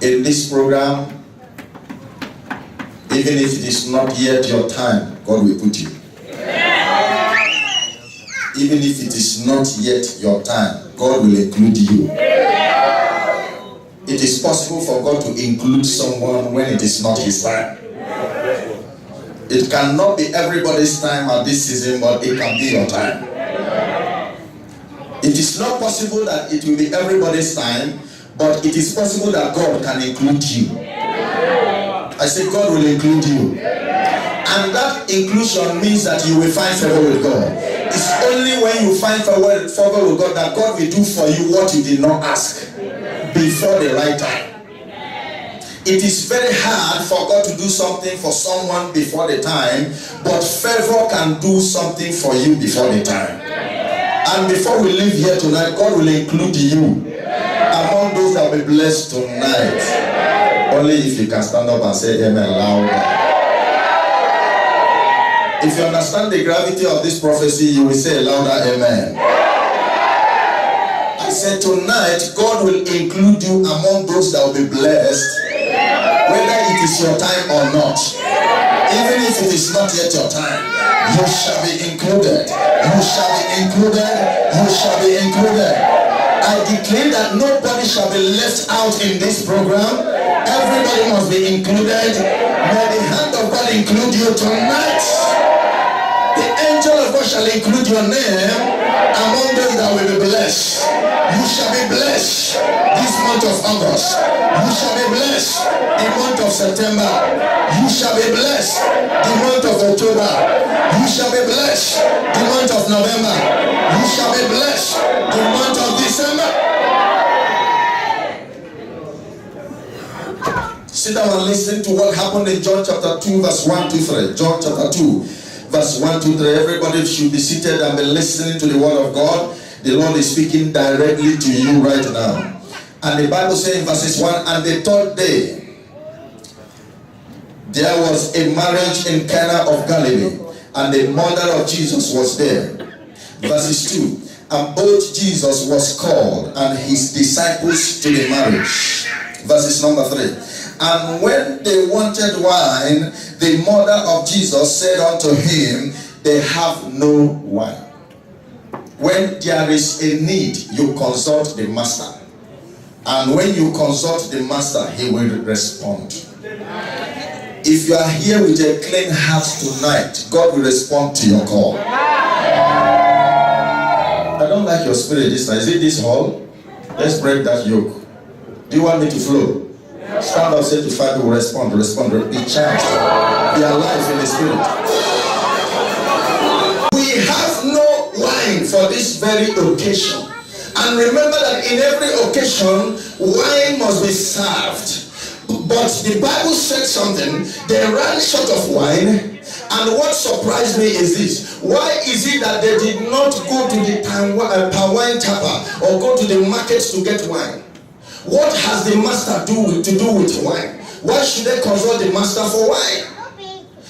in this program, even if it is not yet your time, God will put you. Even if it is not yet your time, God will include you. It is possible for God to include someone when it is not his time. It cannot be everybody's time at this season, but it can be your time. It is not possible that it will be everybody's time, but it is possible that God can include you. I say God will include you. And that inclusion means that you will find favor with God. It's only when you find favor with God that God will do for you what you did not ask before the right time. It is very hard for God to do something for someone before the time, but favor can do something for you before the time. And before we leave here tonight, God will include you among those that will be blessed tonight. Only if you can stand up and say amen louder. If you understand the gravity of this prophecy, you will say louder amen. I said tonight, God will include you among those that will be blessed, whether it is your time or not. Even if it is not yet your time, you shall be included. You shall be included. You shall be included. I declare that nobody shall be left out in this program. Everybody must be included. May the hand of God include you tonight. The angel of God shall include your name among those that will be blessed. You shall be blessed this month of August. You shall be blessed the month of September. You shall be blessed the month of October. You shall be blessed the month of November. You shall be blessed the month of December. Sit down and listen to what happened in John chapter 2 verse 1 to 3. John chapter 2 verse 1 to 3. Everybody should be seated and be listening to the word of God. The Lord is speaking directly to you right now. And the Bible says in verses 1, and the third day there was a marriage in Cana of Galilee, and the mother of Jesus was there. Verses 2, and both Jesus was called and his disciples to the marriage. Verses number 3, and when they wanted wine, the mother of Jesus said unto him, they have no wine. When there is a need, you consult the master. And when you consult the master, he will respond. If you are here with a clean heart tonight, God will respond to your call. I don't like your spirit this time. Is it this hall? Let's break that yoke. Do you want me to flow? Stand up, say to 5 people, respond, be charged. Be alive in the spirit. We have no wine for this very occasion. And remember that in every occasion, wine must be served. But the Bible said something. They ran short of wine. And what surprised me is this. Why is it that they did not go to the palm wine tapper or go to the markets to get wine? What has the master to do with wine? Why should they consult the master for wine?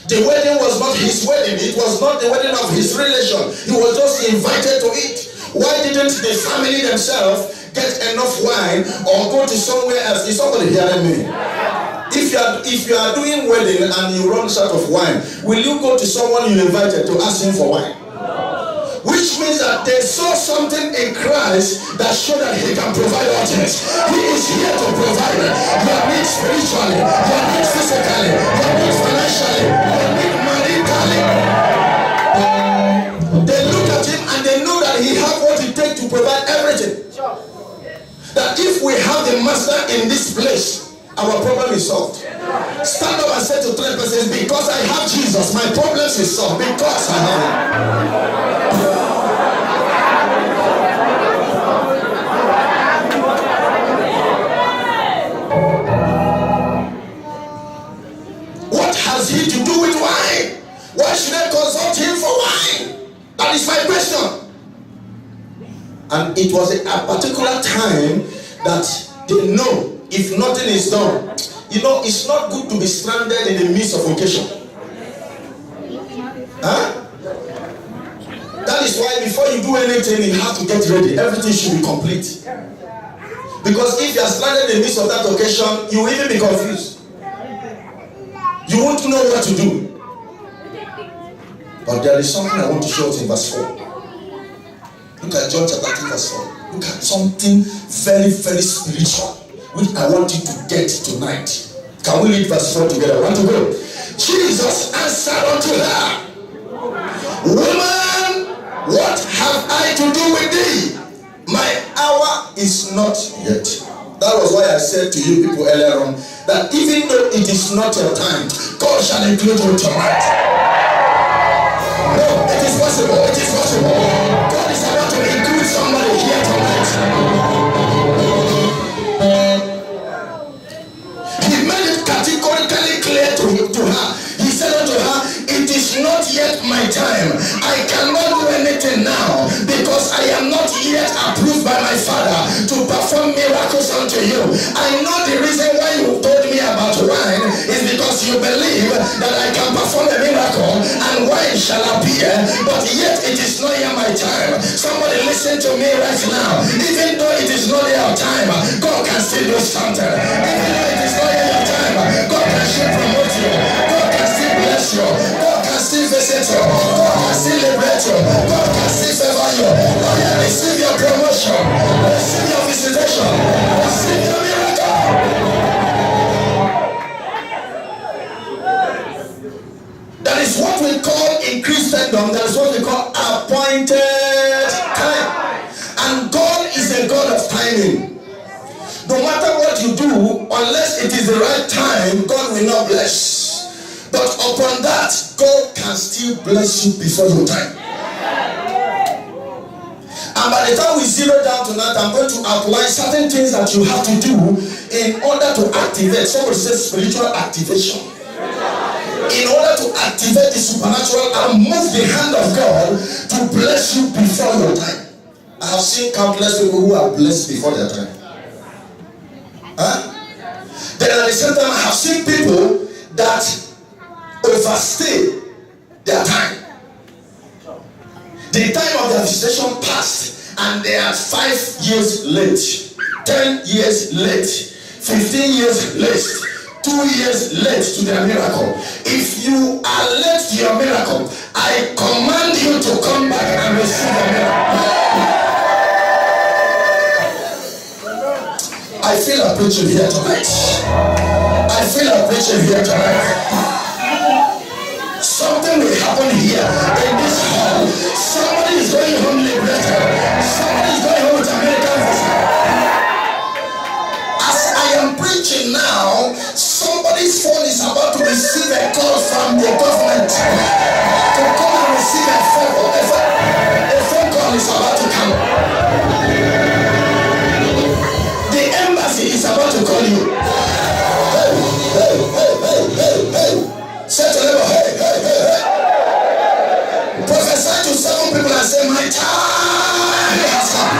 The wedding was not his wedding. It was not the wedding of his relation. He was just invited to it. Why didn't the family themselves get enough wine or go to somewhere else? Is somebody hearing me? If you are doing wedding and you run short of wine, will you go to someone you invited to ask him for wine? Which means that they saw something in Christ that showed that he can provide all things. He is here to provide your needs spiritually, your needs physically, your needs financially, your needs maritally. They look at him and they know that he has what it takes to provide everything. That if we have the master in this place, our problem is solved. Stand up and say to 3 persons, because I have Jesus, my problems is solved. Because I have him. What has he to do with wine? Why should I consult him for wine? That is my question. And it was a particular time that they know if nothing is done. You know, it's not good to be stranded in the midst of occasion. Huh? That is why before you do anything, you have to get ready. Everything should be complete. Because if you are stranded in the midst of that occasion, you will even be confused. You won't know what to do. But there is something I want to show us in verse 4. Look at John chapter 2 verse 4. Look at something very, very spiritual, which I want you to get tonight. Can we read verse 4 together? I want to go. Jesus answered unto her, Woman, what have I to do with thee? My hour is not yet. That was why I said to you people earlier on that even though it is not your time, God shall include you tonight. No, it is possible. It is possible. God is about to include somebody here tonight. He made it categorically clear to her. He said unto her, it is not yet my time. I cannot do anything now because I am not yet approved by my Father to perform miracles unto you. I know the reason why you told me about wine is because you believe that I can perform a miracle and wine shall appear, but yet it is not yet my time. Somebody listen to me right now. Even though it is not your time, God can still do something. Even though it is not yet your time, God can still promote you. God can still bless you. God can still visit you. God can still liberate you. God can still favor you. Oh yeah, receive your promotion. Receive your visitation. Receive your miracle. That is what we call in Christendom, that is what we call appointed time. And God is a God of timing. No matter what you do, unless it is the right time, God will not bless. But upon that, God can still bless you before your time. And by the time we zero down tonight, I'm going to outline certain things that you have to do in order to activate. Somebody says spiritual activation. In order to activate the supernatural and move the hand of God to bless you before your time. I have seen countless people who are blessed before their time. Then at the same time, I have seen people that overstay their time. The time of their visitation passed and they are 5 years late, 10 years late, 15 years late, 2 years late to their miracle. If you are late to your miracle, I command you to come back and receive a miracle. I feel a preaching here tonight. I feel a preaching here tonight. Something will happen here in this hall. Somebody is going home liberated. Somebody is going home with American visa. As I am preaching now, somebody's phone is about to receive a call from the government to come and receive a phone. A phone call is about to come. The embassy is about to call you. Hey. Say to them, hey. Prophesy to 7 people and say, my time has come.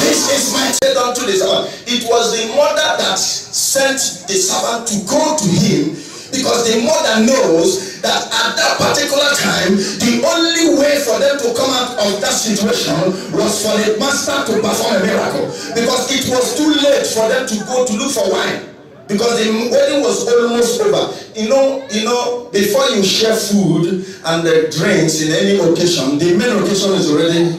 This is my tale unto the servant. It was the mother that sent the servant to go to him, because the mother knows that at that particular time, the only way for them to come out of that situation was for the master to perform a miracle. Because it was too late for them to go to look for wine. Because the wedding was almost over. You know, before you share food and the drinks in any occasion, the main occasion is already.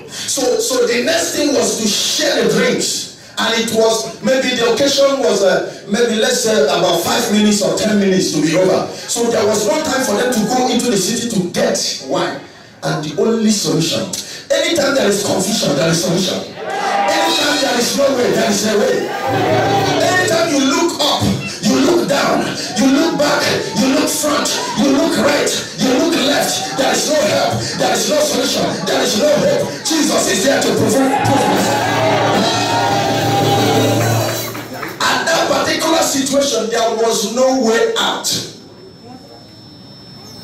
So the next thing was to share the drinks. And it was, maybe the occasion was maybe let's say about 5 minutes or 10 minutes to be over. So there was no time for them to go into the city to get wine. And the only solution, anytime there is confusion, there is solution. Anytime there is no way, there is a way. Anytime you look up, you look down, you look back, you look front, you look right, you look left, there is no help, there is no solution, there is no hope. Jesus is there to prove. At that particular situation, there was no way out.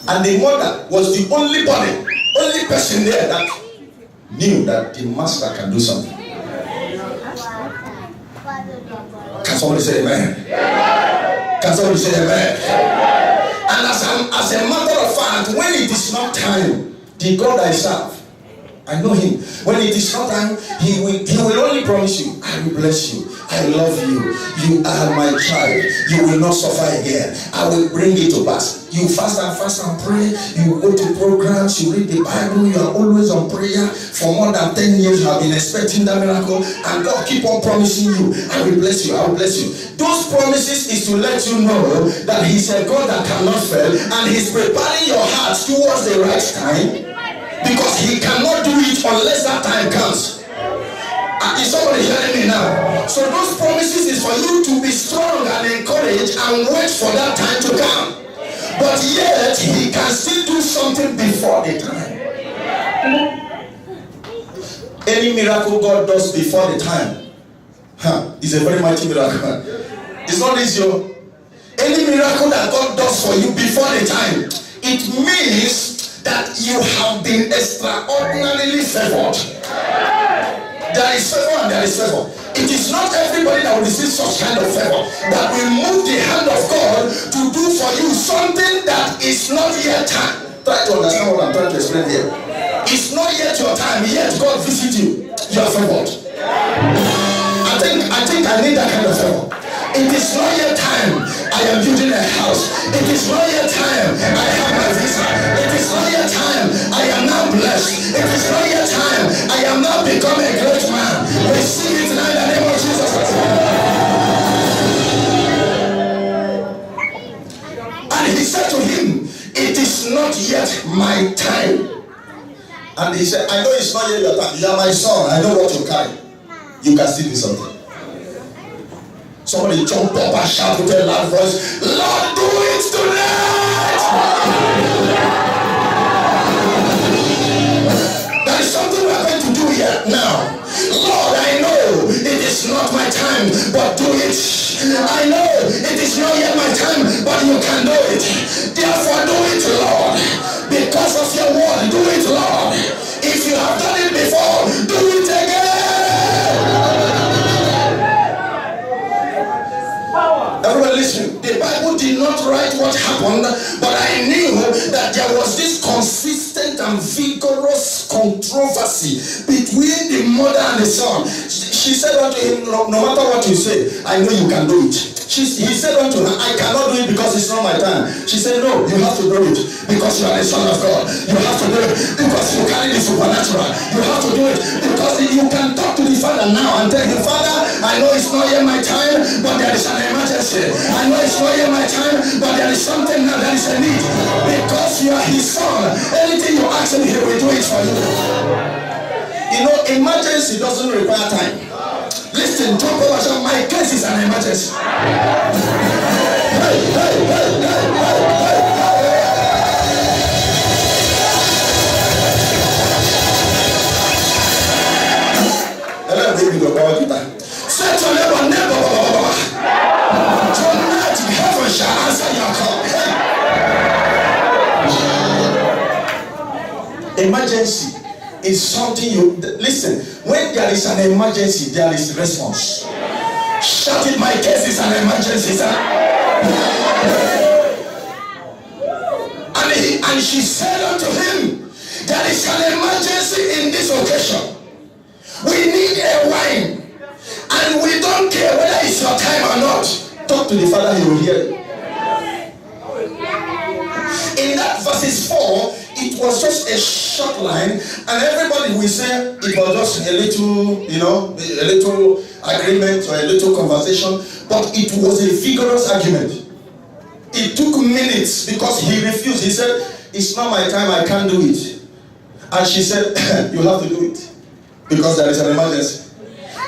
And the mother was the only person there that knew that the master can do something. Can somebody say amen? Can somebody say amen? And as a matter of fact, when it is not time, the God I serve, I know him. When it is not time, he will only promise you, I will bless you. I love you. You are my child. You will not suffer again. I will bring it to pass. You fast and pray. You go to programs. You read the Bible. You are always on prayer. For more than 10 years, you have been expecting that miracle. And God keep on promising you, I will bless you. I will bless you. Those promises is to let you know that he's a God that cannot fail. And he's preparing your heart towards the right time. Because he cannot do it unless that time comes. Is somebody hearing me now? So those promises is for you to be strong and encouraged and wait for that time to come. But yet he can still do something before the time. Any miracle God does before the time is a very mighty miracle. It's not easy. Any miracle that God does for you before the time, it means that you have been extraordinarily favored. There is favor and there is favor. It is not everybody that will receive such kind of favor that will move the hand of God to do for you something that is not yet time. Try to understand what I'm trying to explain here. It's not yet your time, yet God visit you. You are favored. I think I need that kind of favor. It is not yet time. I am building a house. It is not yet time. I have my visa. It is not yet time. I am now blessed. It is not yet time. I am now become a great man. Receive it now in the name of Jesus. And he said to him, it is not yet my time. And he said, I know it's not yet your time. You are my son. I know what you carry. You can still do something. Somebody jump up and shout with a loud voice, Lord, do it tonight! There is something we are going to do here now. Lord, I know it is not my time, but do it. I know it is not yet my time, but you can do it. Therefore, do it, Lord. Because of your word, do it, Lord. If you have done it before, do it again. Everyone listen, the Bible did not write what happened, but I knew that there was this consistent and vigorous controversy between the mother and the son. She said unto him, no matter what you say, I know you can do it. He said unto her, I cannot do it because it's not my time. She said, no, you have to do it because you are the son of God. You have to do it because you carry the supernatural. You have to do it because you can talk to the Father now and tell him, Father, I know it's not yet my time, but there is an emergency. I know it's not yet my time, but there is something now, there is a need. Because you are his son, anything you ask him, he will do it for you. You know, emergency doesn't require time. Listen, jump over, my case is an emergency. Hey. Hello, baby, go back to that. Say to your neighbor, tonight heaven shall answer your call. Emergency is something you listen. When there is an emergency, there is response. Shout it, my case is an emergency, sir. And she said unto him, there is an emergency in this occasion. We need a wine. And we don't care whether it's your time or not. Talk to the Father, he will hear you. In that verses 4, it was just a short line, and everybody will say it was just a little, a little agreement or a little conversation, but it was a vigorous argument. It took minutes because he refused. He said, it's not my time, I can't do it. And she said, you have to do it because there is an emergency.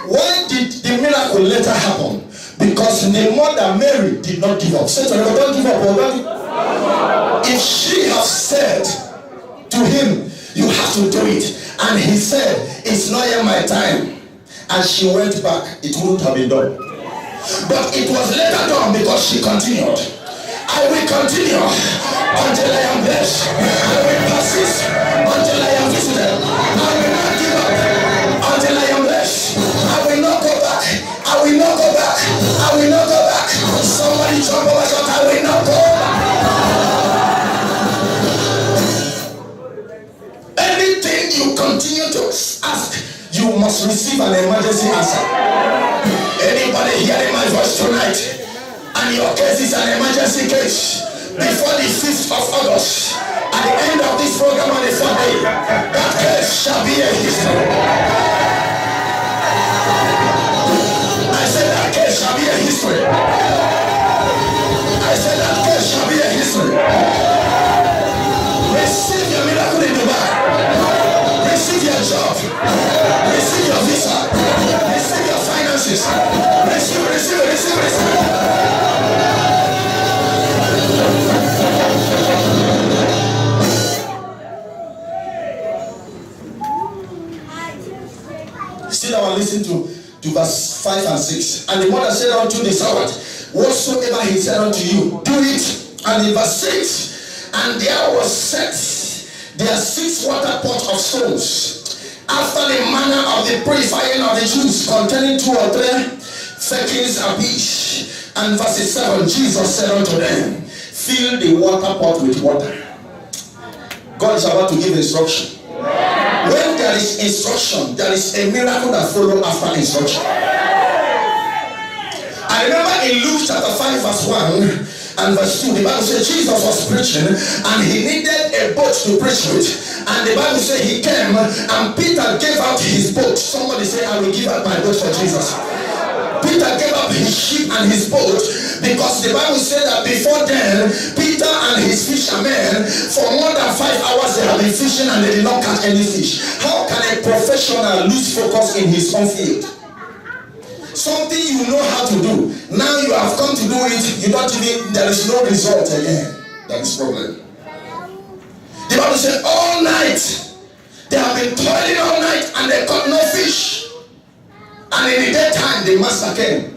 Why did the miracle later happen? Because the mother Mary did not give up. Say to her, don't give up. If she has said to him, you have to do it, and he said, it's not yet my time, and she went back, it wouldn't have been done. But it was later done because she continued. I will continue until I am blessed. I will persist until I am visited. I will not give up until I am blessed. I will not go back. I will not go back. I will not go back. Somebody jump over. emergency answer. Anybody hearing my voice tonight, and your case is an emergency case, before the 5th of August, at the end of this program on the 4th day, that case shall be a history. I said that case shall be a history. I said that case shall be a history. Receive your miracle in Dubai. Receive your job. Receive your visa. Receive your finances. Receive. Sit down and listen to verse 5 and 6. And the mother said unto the servant, whatsoever he said unto you, do it. And in verse 6, and there was set there 6 water pots of stones, after the manner of the purifying of the Jews, containing 2 or 3 firkins apiece. And verse 7, Jesus said unto them, fill the water pot with water. God is about to give instruction. When there is instruction, there is a miracle that follows after instruction. I remember in Luke chapter 5 verse 1 and verse 2, the Bible says Jesus was preaching and he needed a boat to preach with. And the Bible says he came and Peter gave out his boat. Somebody say, I will give out my boat for Jesus. Peter gave up his ship and his boat because the Bible said that before then, Peter and his fishermen, for more than 5 hours they have been fishing and they did not catch any fish. How can a professional lose focus in his own field? Something you know how to do. Now you have come to do it, you don't even, there is no result again. That is the problem. The Bible said all night, they have been toiling all night and they caught no fish. And in the daytime, the master came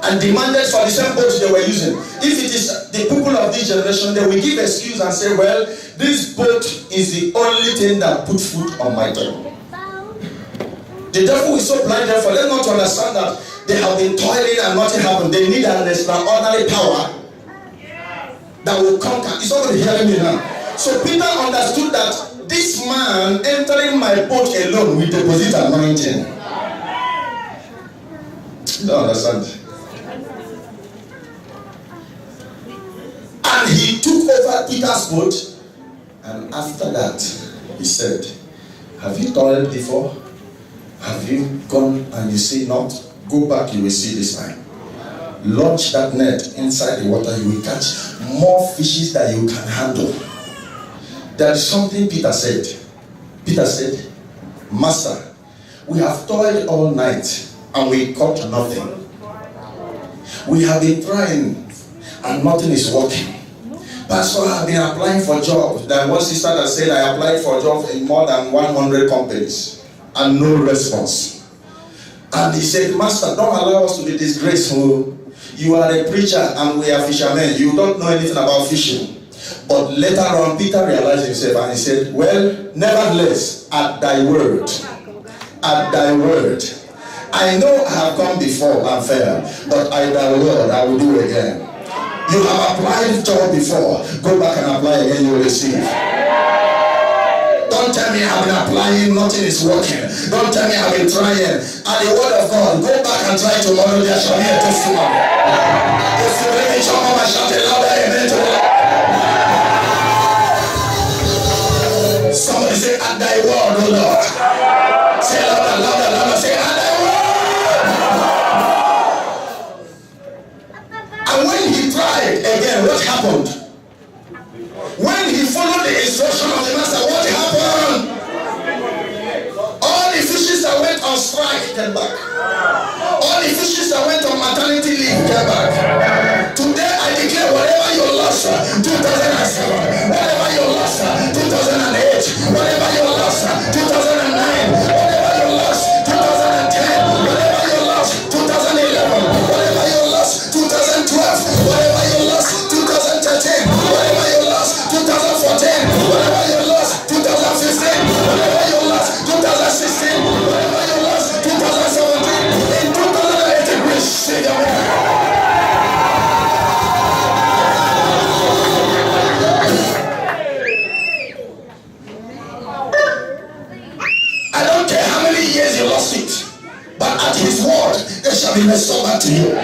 and demanded for the same boat they were using. If it is the people of this generation, they will give excuse and say, well, this boat is the only thing that put food on my table. The devil is so blinded for them not to understand that they have been toiling and nothing happened. They need an extraordinary power that will conquer. It's not going to hear me now. So Peter understood that this man entering my boat alone will deposit anointing. You don't understand. And he took over Peter's boat, and after that, he said, have you toiled before? Have you gone and you see not? Go back, you will see this time. Launch that net inside the water, you will catch more fishes than you can handle. There is something Peter said. Peter said, Master, we have toiled all night and we caught nothing. We have been trying and nothing is working. Pastor, I have been applying for jobs. There was one sister that said I applied for a job in more than 100 companies and no response. And he said, Master, don't allow us to be disgraceful. You are a preacher and we are fishermen. You don't know anything about fishing. But later on, Peter realized himself and he said, well, nevertheless, at thy word, I know I have come before and failed, but at thy word, I will do again. You have applied job before. Go back and apply again, you will receive. Don't tell me I've been applying, nothing is working. Don't tell me I've been trying. At the word of God, go back and try tomorrow, there shall be a testimony. If you believe it, your mama shout a louder amen to it. Somebody say, at thy word, O Lord. Say louder, louder, louder. Say, at thy word. And when he tried again, what happened? When he followed the instruction of the master, what happened? All the fishes that went on strike came back. All the fishes that went on maternity leave came back. Today I declare whatever you lost 2007, whatever you lost 2008, whatever you lost 2009, whatever you lost 2010, whatever you lost 2011, whatever you lost 2012, whatever you lost 2013, whatever you lost 2014, whatever you lost 2015, whatever you lost 2016, whatever you lost 2017, in 2018, receive your miracle. restore back to you.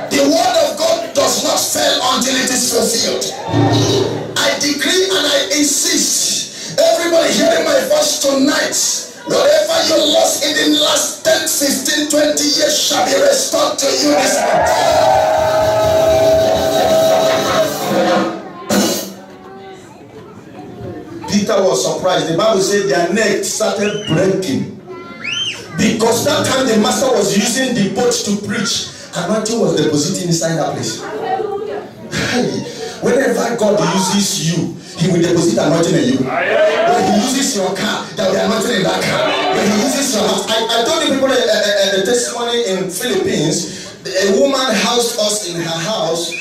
The word of God does not fail until it is fulfilled. I decree and I insist, everybody hearing my voice tonight, whatever you lost in the last 10, 15, 20 years shall be restored to you this month. Peter was surprised. The Bible said their neck started breaking. Because that time the master was using the boat to preach, anointing was depositing inside that place. Whenever God uses you, He will deposit anointing in you. When He uses your car, there will be anointing in that car. When He uses your house, I told the people the testimony in Philippines. A woman housed us in her house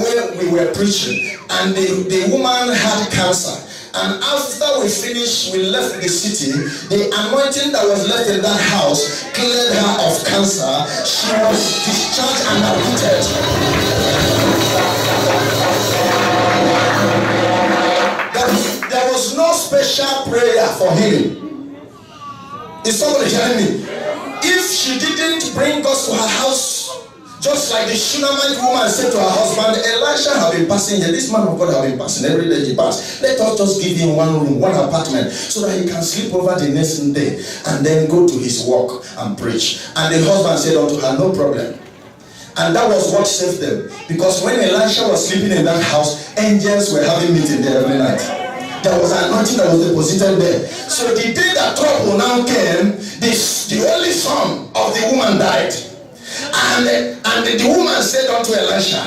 where we were preaching, and the woman had cancer. And after we finished, we left the city. The anointing that was left in that house cleared her of cancer. She was discharged and admitted. There was no special prayer for healing. Is somebody hearing me? If she didn't bring us to her house, just like the Shunammite woman said to her husband, Elisha have been passing here. This man of God have been passing every day he passed. Let us just give him one room, one apartment, so that he can sleep over the next day and then go to his work and preach. And the husband said unto her, no problem. And that was what saved them. Because when Elisha was sleeping in that house, angels were having meeting there every night. There was an anointing that was deposited there. So the day that trouble now came, the only son of the woman died. And the woman said unto Elisha,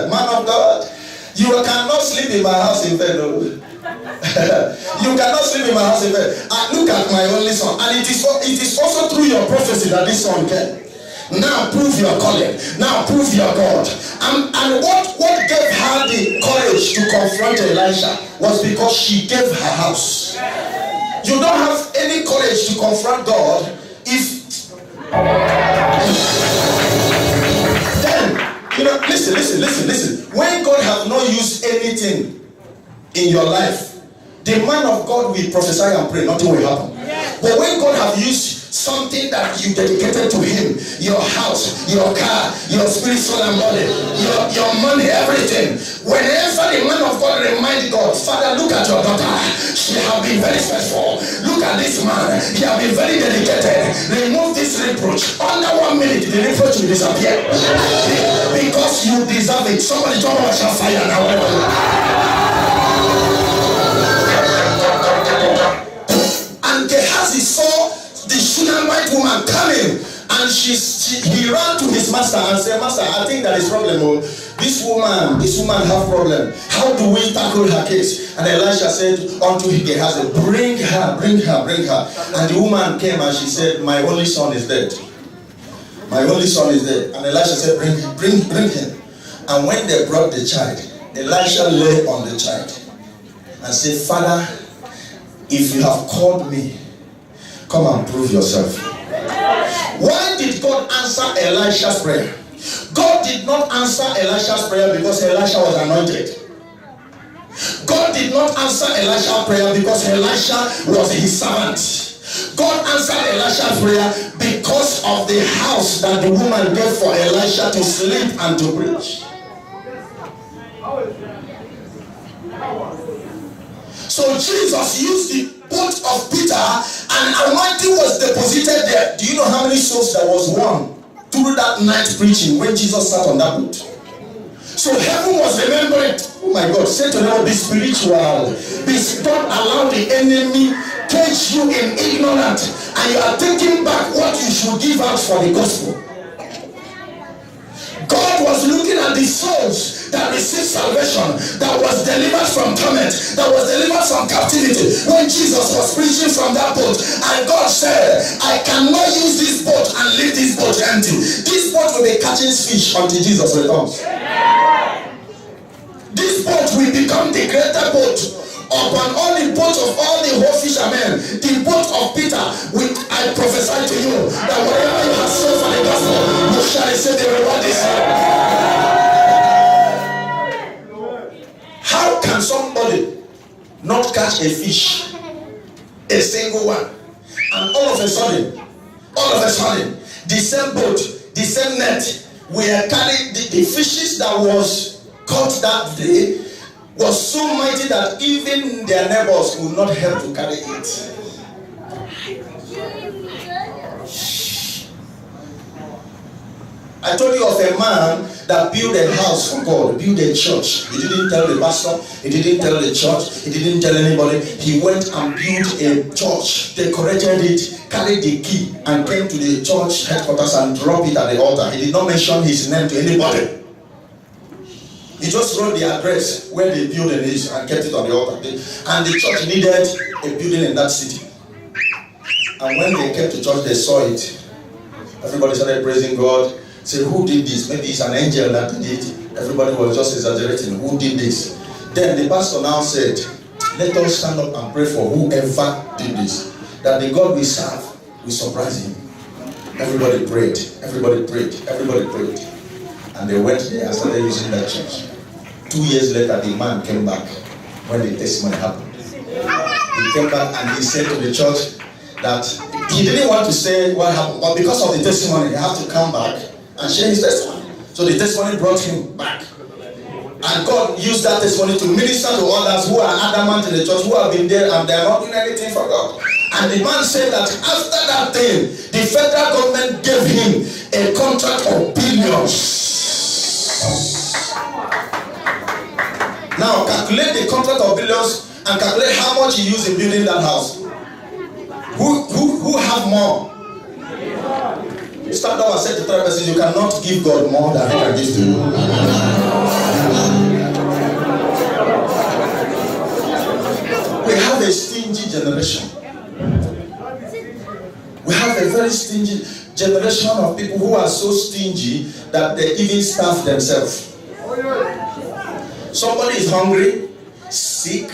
man of God, you cannot sleep in my house in bed. You cannot sleep in my house in bed. Look at my only son. And it is also through your prophecy that this son came. Now prove your calling. Now prove your God. And what gave her the courage to confront Elisha was because she gave her house. You don't have any courage to confront God if then, listen. When God has not used anything in your life, the man of God will prophesy and pray, nothing will happen. But when God has used something that you dedicated to Him, your house, your car, your spirit, soul, and body, your money, everything, whenever the man of God reminds God, Father, look at your daughter, she has been very faithful. Look at this man, he has been very dedicated. Remove this reproach. Under 1 minute, the reproach will disappear. Because you deserve it. Somebody jump on your fire now. And Gehazi saw the Shunammite woman coming, and he ran to his master and said, Master, I think there is problem. Oh. This woman have problem. How do we tackle her case? And Elisha said unto Gehazi, bring her. And the woman came and she said, my only son is dead. My only son is dead. And Elisha said, bring him. And when they brought the child, Elisha lay on the child and said, Father, if you have called me, come and prove yourself. Why did God answer Elisha's prayer? God did not answer Elisha's prayer because Elisha was anointed. God did not answer Elisha's prayer because Elisha was his servant. God answered Elisha's prayer because of the house that the woman gave for Elisha to sleep and to preach. So Jesus used the boat of Peter, and anointing was deposited there. Do you know how many souls that was won through that night preaching when Jesus sat on that boat? So heaven was remembering. Oh my God, say to them, be spiritual. Don't allow the enemy cage you in ignorance, and you are taking back what you should give out for the gospel. God was looking at the souls that received salvation, that was delivered from torment, that was delivered from captivity when Jesus was preaching from that boat. And God said, I cannot use this boat and leave this boat empty. This boat will be catching fish until Jesus returns. This boat will become the greater boat upon all the boat of all the whole fishermen. The boat of Peter, I prophesy to you that whatever you have sown for the gospel, you shall receive the reward this year. How can somebody not catch a fish, a single one, and all of a sudden, the same boat, the same net were carried. The fishes that was caught that day was so mighty that even their neighbors could not help to carry it. I told you of a man that built a house for God, built a church. He didn't tell the pastor, he didn't tell the church, he didn't tell anybody. He went and built a church, decorated it, carried the key, and came to the church headquarters and dropped it at the altar. He did not mention his name to anybody. He just wrote the address where the building is and kept it on the altar. And the church needed a building in that city. And when they came to church, they saw it. Everybody started praising God. Say, who did this? Maybe it's an angel that did it. Everybody was just exaggerating. Who did this? Then the pastor now said, let us stand up and pray for whoever did this. That the God we serve will surprise him. Everybody prayed. Everybody prayed. Everybody prayed. And they went there and started using that church. 2 years later, the man came back when the testimony happened. He came back and he said to the church that he didn't want to say what happened, but because of the testimony, he had to come back and share his testimony. So the testimony brought him back. And God used that testimony to minister to others who are adamant in the church, who have been there and they are not doing anything for God. And the man said that after that thing, the federal government gave him a contract of billions. Now calculate the contract of billions and calculate how much he used in building that house. Who have more? Stand up and say to the third person, you cannot give God more than he can give to you. We have a stingy generation. We have a very stingy generation of people who are so stingy that they even starve themselves. Somebody is hungry, sick,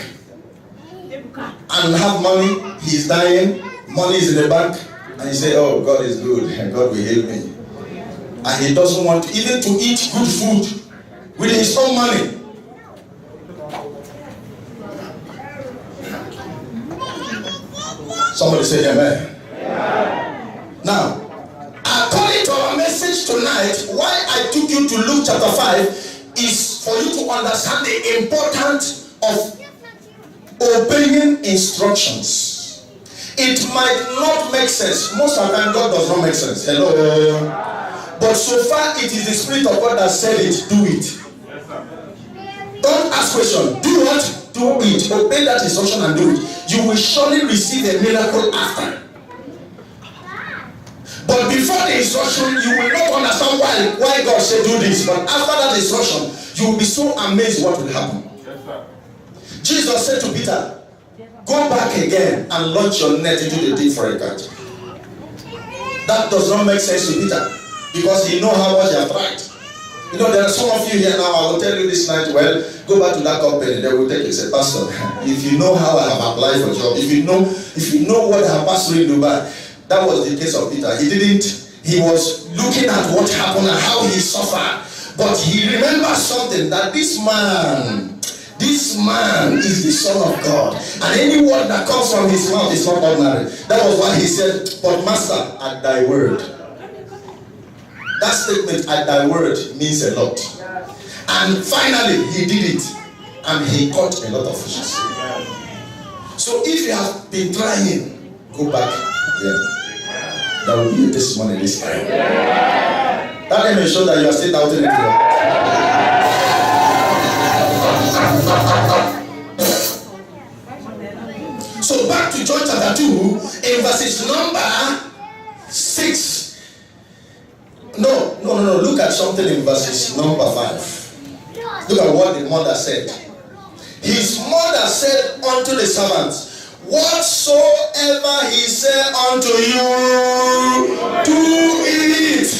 and have money, he is dying, money is in the bank, and he say, oh, God is good, and God will heal me. And he doesn't want even to eat good food with his own money. Somebody say amen. Now, according to our message tonight, why I took you to Luke chapter 5 is for you to understand the importance of obeying instructions. It might not make sense. Most of the time, God does not make sense. Hello. But so far, it is the Spirit of God that said it. Do it. Don't ask questions. Do what? Do it. Obey that instruction and do it. You will surely receive a miracle after. But before the instruction, you will not understand why God said do this. But after that instruction, you will be so amazed what will happen. Jesus said to Peter, go back again and launch your net into the deep for a catch. That does not make sense to Peter because he knows how much he has tried. You know, there are some of you here now, I will tell you this night, well, go back to that company, they will take you, say, Pastor, if you know how I have applied for a job, if you know what I have passed through in Dubai. That was the case of Peter. He was looking at what happened and how he suffered. But he remembered something, that this man is the Son of God. And any word that comes from his mouth is not ordinary. That was why he said, but Master, at thy word. That statement, at thy word, means a lot. And finally, he did it. And he caught a lot of fishes. So if you have been trying, go back again. That will be a testimony this time. That may show that you are still doubting it. So back to John chapter 2, in verses number 6. No. Look at something in verses number 5. Look at what the mother said. His mother said unto the servants, whatsoever he said unto you, do it.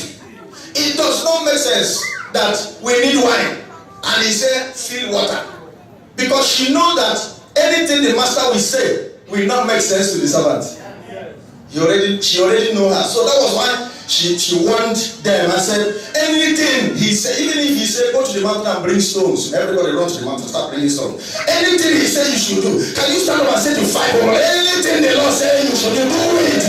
It does not make sense that we need wine. And he said, fill water. Because she knows that anything the master will say will not make sense to the servant. She already know her. So that was why she warned them and said, anything he said, even if he said, go to the mountain and bring stones, everybody run to the mountain, start bringing stones. Anything he said you should do. Can you stand up and say to 5 people, anything the Lord said you should do, do it.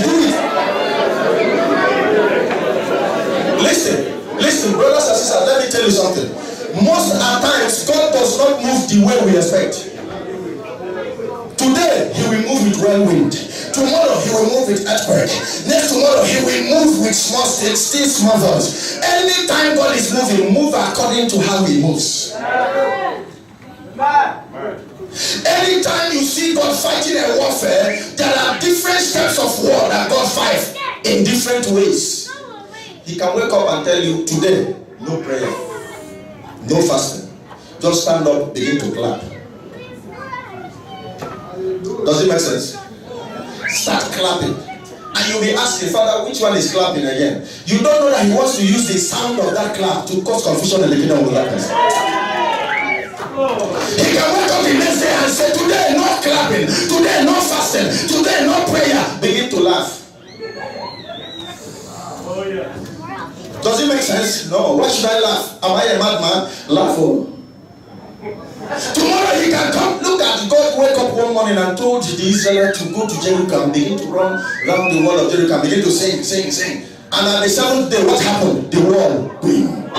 Listen, brothers and sisters, let me tell you something. Most at times, God does not move the way we expect. Today, He will move with whirlwind. Tomorrow, He will move with earthquake. Next tomorrow, He will move with still small voice. Anytime God is moving, move according to how He moves. Anytime you see God fighting a warfare, there are different steps of war that God fights in different ways. He can wake up and tell you, today, no prayer, no fasting. Just stand up, begin to clap. Does it make sense? Start clapping. And you'll be asking, Father, which one is clapping again? You don't know that He wants to use the sound of that clap to cause confusion in the kingdom of darkness. He can wake up the next day and say, today no clapping, today no fasting, today no prayer. Begin to laugh. Does it make sense? No. Why should I laugh? Am I a madman? Laugh. Tomorrow He can come. Look at God wake up one morning and told the Israelites to go to Jericho and begin to run around the wall of Jericho and begin to sing. And at the seventh day, what happened? The wall boom.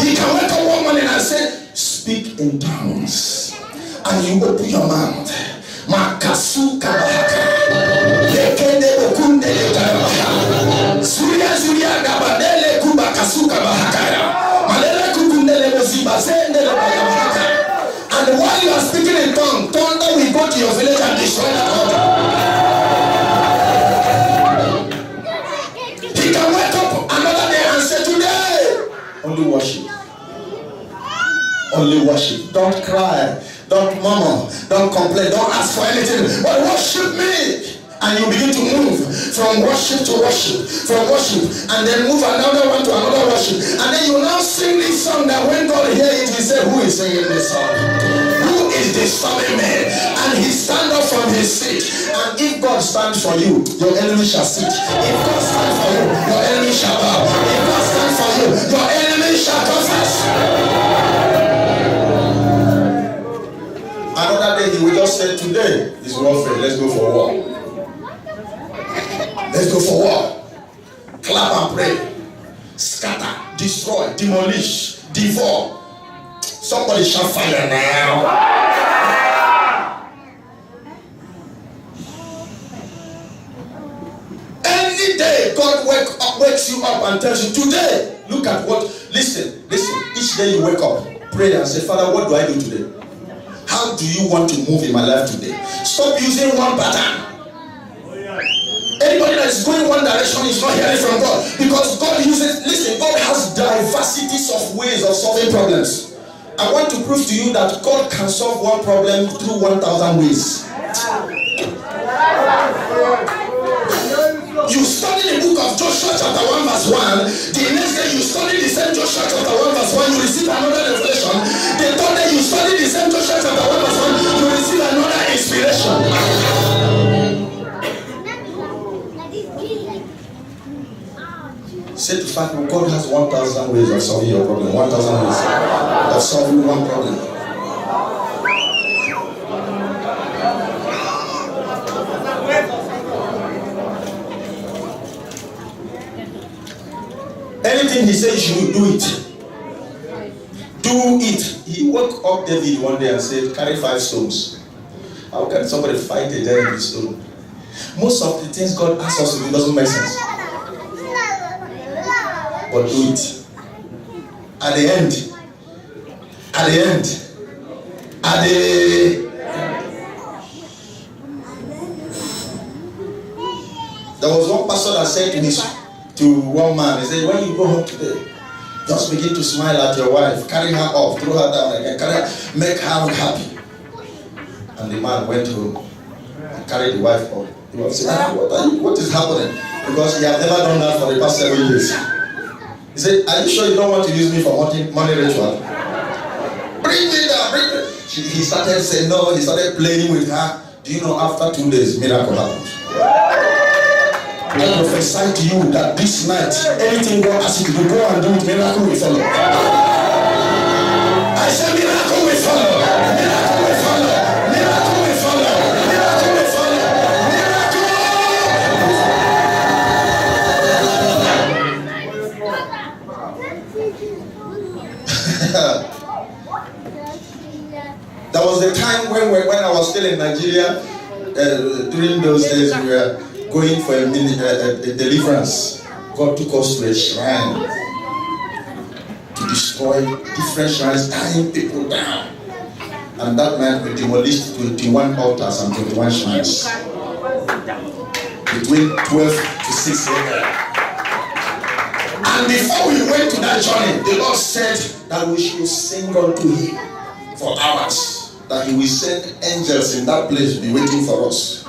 He can wake up one morning and say, speak in tongues. And you open your mouth. Makasuka bahaka. Lekende okunde lekarabaha. Surya gabadele kubakasuka bahaka. Malele kukundele moziba zende lebahaka. And while you are speaking in tongues, thunder will go to your village and destroy that altar. He can wake up another day and say, today, only worship. Only worship. Don't cry. Don't murmur. Don't complain. Don't ask for anything. But worship me. And you begin to move from worship to worship. From worship. And then move another one to another worship. And then you now sing this song that when God hears it, He say, who is singing this song? Who is disturbing me? And he stand up from his seat. And if God stands for you, your enemy shall sit. If God stands for you, your enemy shall bow. If God stands for you, your enemy shall confess. Another day he will just say, today is warfare, let's go for war. Let's go for war. Clap and pray. Scatter, destroy, demolish, devour. Somebody shall fire now. Any day God wakes you up and tells you, today, look at what, listen, each day you wake up, pray and say, Father, what do I do today? How do you want to move in my life today? Stop using one pattern. Anybody that is going one direction is not hearing from God. Because God uses, listen, God has diversities of ways of solving problems. I want to prove to you that God can solve one problem through 1,000 ways. You study the book of Joshua chapter 1 verse 1. The next day you study the same Joshua chapter 1 verse 1. You receive another revelation. The third day you study the same Joshua chapter 1 verse 1. You receive another inspiration. Say to fact, God has 1,000 ways of solving your problem. 1,000 ways of solving one problem. Anything he says you should do it. Do it. He woke up David one day and said, carry 5 stones. How can somebody fight a giant with stone? Most of the things God asks us to do doesn't make sense. But do it. At the end, there was one pastor that said to one man, he said, when you go home today, just begin to smile at your wife, carry her off, throw her down again, make her happy. And the man went home and carried the wife up. He was saying, what is happening? Because he had never done that for the past 7 years. He said, are you sure you don't want to use me for money ritual? Bring me down, bring me. He started saying no, he started playing with her. Do you know, after 2 days, miracle happened. I prophesy to you that this night, anything God asks you to go and do it, miracle will follow. I said miracle will follow. Miracle will follow. Miracle will follow. Miracle will follow. Miracle! was a time when I was still in Nigeria. During those days, we were going for a deliverance. God took us to a shrine to destroy different shrines, tying people down. And that night we demolished 21 altars and 21 shrines. Between 12 to 6 a.m. And before we went to that journey, the Lord said that we should sing unto Him for hours. That He will send angels in that place to be waiting for us.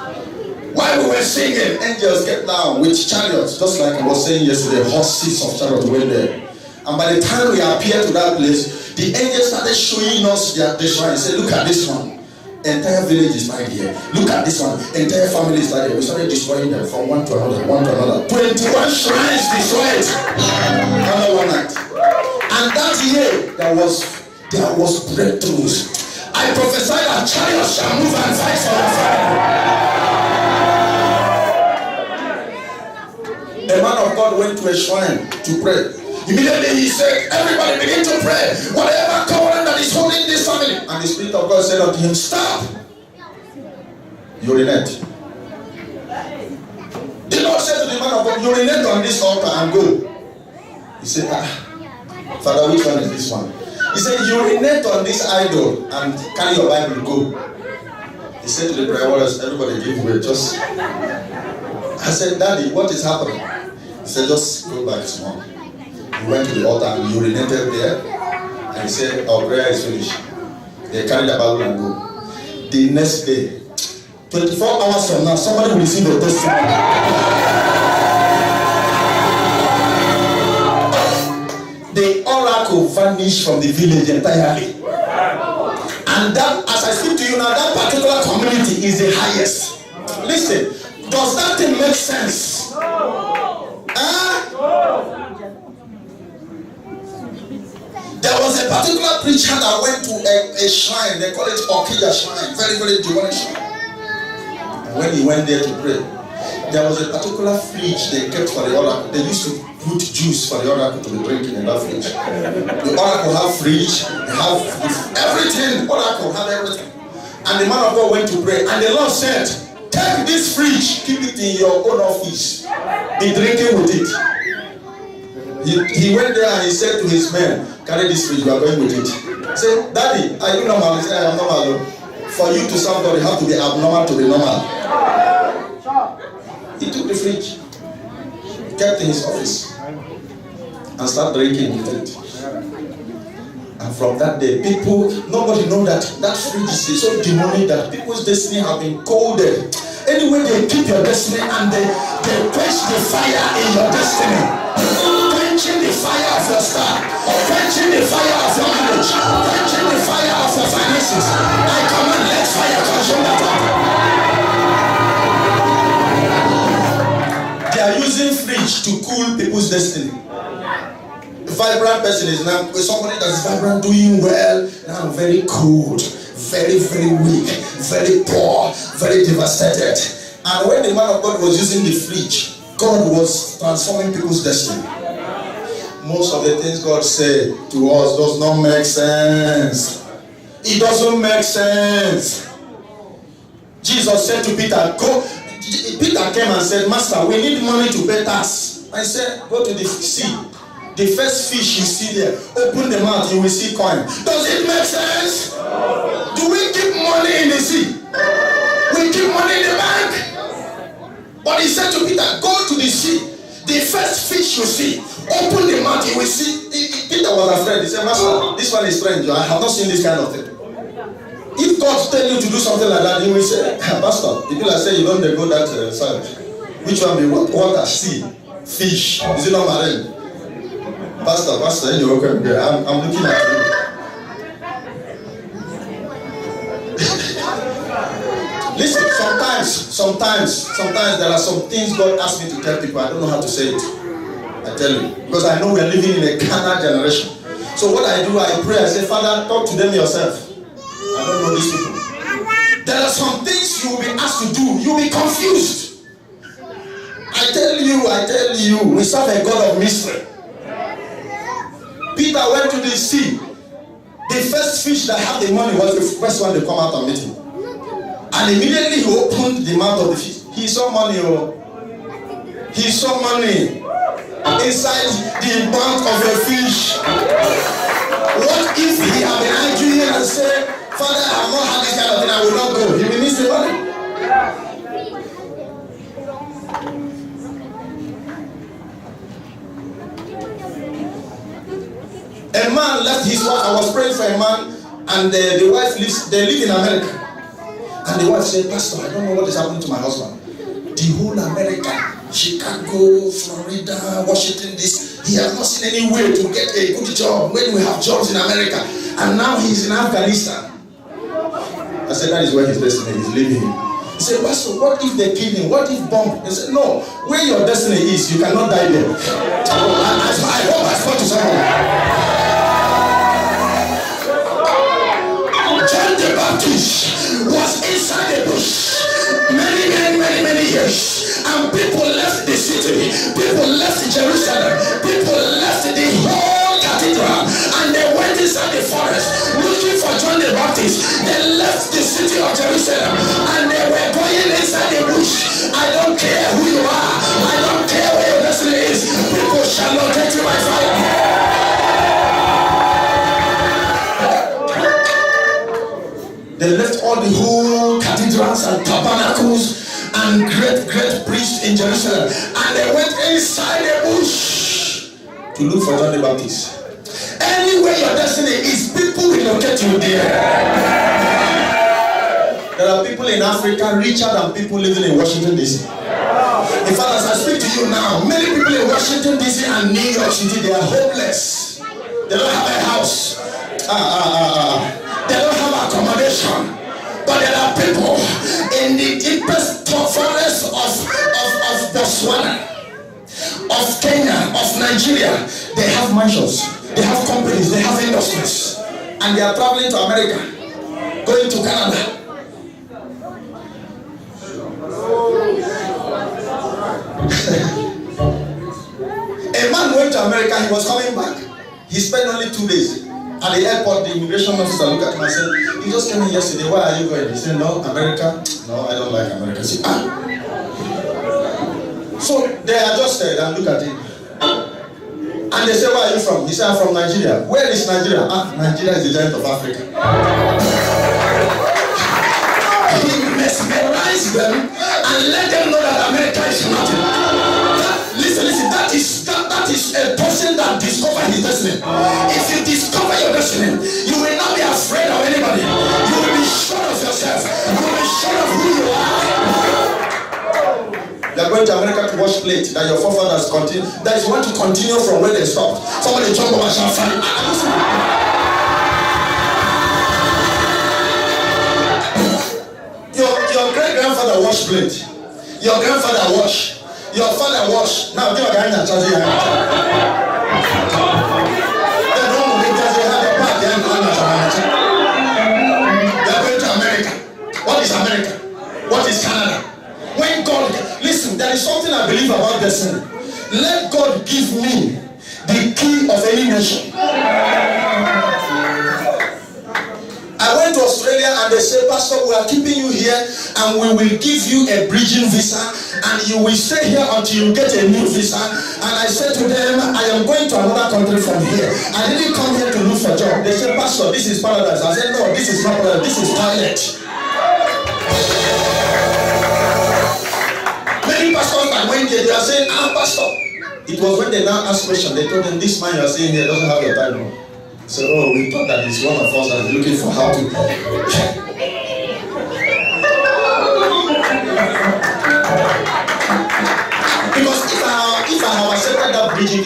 While we were singing, angels came down with chariots, just like I was saying yesterday, horses of chariots were there. And by the time we appeared to that place, the angels started showing us the shrine. Say, look at this one. Entire village is right here. Look at this one. Entire family is right here. We started destroying them from one to another, one to another. 21 shrines destroyed under one night. And that year, there was breakthroughs. I prophesy that chariots shall move and fight for the fire. A man of God went to a shrine to pray. Immediately he said, everybody begin to pray. Whatever covenant that is holding this family. And the Spirit of God said unto him, stop. Urinate. The Lord said to the man of God, urinate on this altar and go. He said, Father, which one is this one? He said, urinate on this idol and carry your Bible and go. He said to the prayer warriors, everybody give way. Just. I said, Daddy, what is happening? He said, just go back small. He went to the altar and urinated there. And he said, our prayer is finished. They carried the Bible and go. The next day, 24 hours from now, somebody will receive a testimony. The oracle vanished from the village entirely. And that, as I speak to you now, that particular community is the highest. Listen, does that thing make sense? There was a particular preacher that went to a shrine. They call it Okija Shrine. Very, very demonic shrine. And when he went there to pray, there was a particular fridge they kept for the oracle. They used to put juice for the oracle to be drinking in that fridge. The oracle have fridge, they have everything. The oracle have everything. And the man of God went to pray. And the Lord said, take this fridge, keep it in your own office. Be drinking with it. He went there and he said to his men, carry this fridge, we are going with it. He said, Daddy, are you normal? He said, I am normal. For you to serve God, you have to be abnormal to be normal. He took the fridge, kept in his office, and started drinking with it. And from that day, nobody knows that fridge is so demonic that people's destiny have been coded. Anyway, they keep your destiny and they quench the fire in your destiny. Quenching the fire of your star, quenching the fire of your marriage, quenching the fire of your finances. I command, let fire consume that one. They are using fridge to cool people's destiny. A vibrant person is now somebody that is vibrant, doing well, now very cold, very, very weak, very poor, very devastated. And when the man of God was using the fridge, God was transforming people's destiny. Most of the things God said to us does not make sense. It doesn't make sense. Jesus said to Peter, go. Peter came and said, Master, we need money to pay tax. I said, go to the sea. The first fish you see there, open the mouth, you will see coin. Does it make sense? Do we keep money in the sea? We keep money in the bank. But he said to Peter, go to the sea. The first fish you see, open the mouth, you will see. Peter was afraid. He said, Master, this one is strange. I have not seen this kind of thing. If God tell you to do something like that, he will say, Pastor, people are saying you don't go that side. Which one be water, sea, fish? Is it not marine? Pastor, you're welcome here. I'm looking at you. Listen, sometimes there are some things God asks me to tell people. I don't know how to say it. I tell you. Because I know we are living in a carnal generation. So what I do, I pray, I say, Father, talk to them yourself. I don't know these people. There are some things you will be asked to do. You will be confused. I tell you, we serve a God of mystery. Peter went to the sea. The first fish that had the money was the first one to come out and meet him. And immediately he opened the mouth of the fish. He saw money. Oh. He saw money inside the mouth of a fish. What if he had been arguing and said, Father, I have not had this kind of thing, I will not go. He will miss the money. A man left his wife. I was praying for a man, and the wife they live in America. And the wife said, Pastor, I don't know what is happening to my husband. The whole America, Chicago, Florida, Washington, he has not seen any way to get a good job when we have jobs in America. And now he's in Afghanistan. I said, that is where his destiny is leaving him. He said, Pastor, what if they kill him? What if bomb? He said, no, where your destiny is, you cannot die there. I hope I spoke to someone. John the Baptist was inside the bush many years, and people left the city, people left Jerusalem, people left the whole cathedral, and they went inside the forest looking for John the Baptist. They left the city of Jerusalem and they were going inside the bush. I don't care who you are, I don't care where your destiny is, people shall not get you by fire. They left all the whole cathedrals and tabernacles and great priests in Jerusalem, and they went inside the bush to look for John the Baptist. Anywhere your destiny is, people will locate you there. There are people in Africa richer than people living in Washington DC. In fact, as I speak to you now, many people in Washington DC and New York City, they are homeless. They don't have a house. They don't have accommodation. But there are people in the deepest forest of Botswana, of Kenya, of Nigeria. They have mansions, they have companies, they have industries, and they are traveling to America, going to Canada. A man went to America, he was coming back. He spent only 2 days. At the airport, the immigration officer looked at him and said, you just came in yesterday, where are you going? He said, no, America. No, I don't like America. He said, So they adjusted and looked at him. And they said, where are you from? He said, I'm from Nigeria. Where is Nigeria? Nigeria is the giant of Africa. He mesmerized them and let them know that America is nothing. Listen, that is a person that discovered his destiny. If you discover your destiny, you will not be afraid of anybody. You will be sure of yourself. You will be sure of who you are. You are going to America to wash plates that your forefathers continue. That is want to continue from where they stopped. Somebody jump over and shall find. Your great grandfather washed plate. Your grandfather washed. Your father washed. Now give a guy in a charge. They don't make that they have a part. They are going to America. What is America? What is Canada? When God, listen, there is something I believe about destiny. Let God give me the key of any nation. I went to Australia and they said, Pastor, we are keeping you here and we will give you a bridging visa and you will stay here until you get a new visa. And I said to them, I am going to another country from here. I didn't come here to look for a job. They said, Pastor, this is paradise. I said, no, this is not paradise. This is toilet. Many pastors that went there, they are saying, Pastor. It was when they now asked questions, they told them, this man you are saying here doesn't have your title. So, we thought that it's one of us that is looking for how to. Because if I have accepted that bridging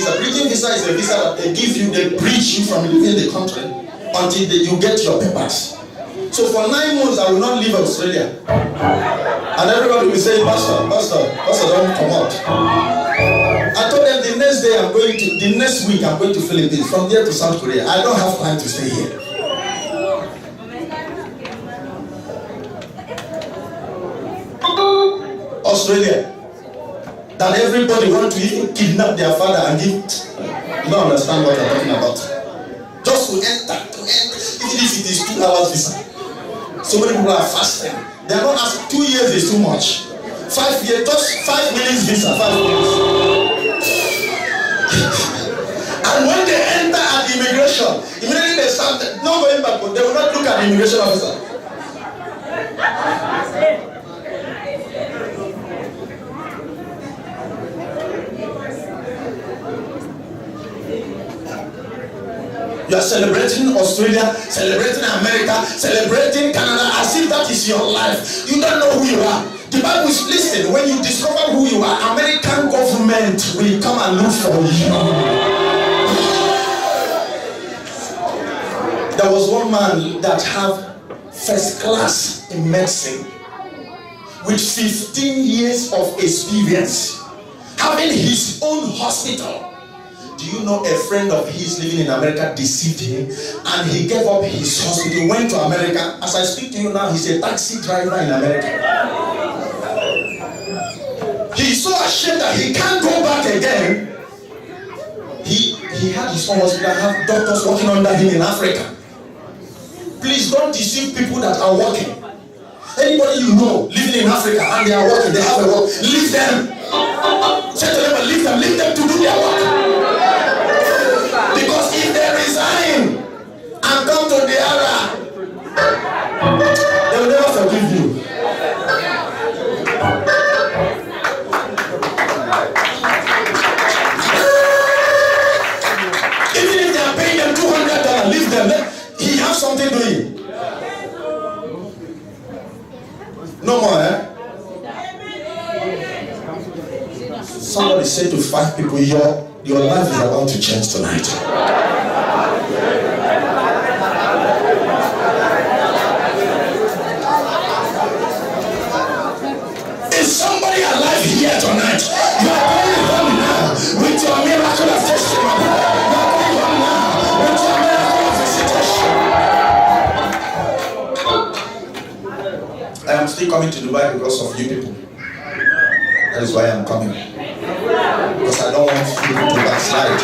visa is a visa that they give you, they bridge you from leaving the country until you get your papers. So for 9 months, I will not leave Australia. And everybody will say, Pastor, don't come out. I told them the next week I'm going to Philippines, from there to South Korea. I don't have time to stay here. Australia, that everybody want to even kidnap their father and give. You don't understand what I'm talking about. Just to enter. if it is 2 hours visa. So many people are fasting. They are not asking. 2 years is too much. 5 years, just 5 minutes visa, 5 minutes. And when they enter at immigration, immediately they start not going back, but they will not look at the immigration officer. You are celebrating Australia, celebrating America, celebrating Canada as if that is your life. You don't know who you are. The Bible is, listen, when you discover who you are, American government will come and look for you. There was one man that had first class in medicine with 15 years of experience, having his own hospital. Do you know a friend of his living in America deceived him and he gave up his hospital, went to America. As I speak to you now, he's a taxi driver in America. He's so ashamed that he can't go back again. He had his own hospital and have doctors working under him in Africa. Please don't deceive people that are working. Anybody you know living in Africa and they are working, they have a work, leave them. Say to them, leave them to do their work. Because if they resign and come to the area, they will never forgive you. Even if they are paying them $200, leave them. He has something doing. No more, eh? Somebody said to 5 people, your life is about to change tonight. Is somebody alive here tonight? You are going home now with your miracle of testimony. You are going home now with your miracle of visitation. I am still coming to Dubai because of you people. That is why I am coming. Because I don't want people to backslide.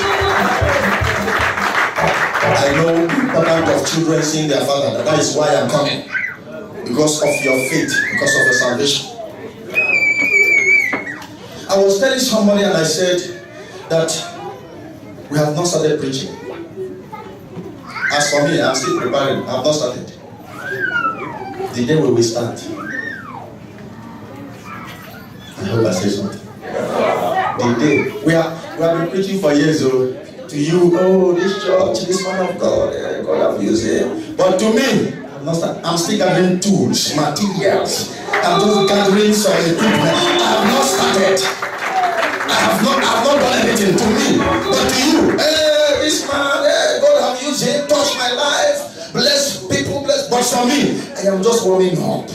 I know the importance of children seeing their father. That is why I'm coming. Because of your faith, because of your salvation. I was telling somebody and I said that we have not started preaching. As for me, I'm still preparing. I have not started. The day we will start. I hope I say something. The day we have been preaching for years to you, oh, this church, this man of God, God have used him. But to me, I'm still gathering tools, materials. I'm just gathering some equipment. I have not started. I have not done anything to me. But to you, this man, God have used him, touched my life, bless people, bless. But for me, I am just warming up.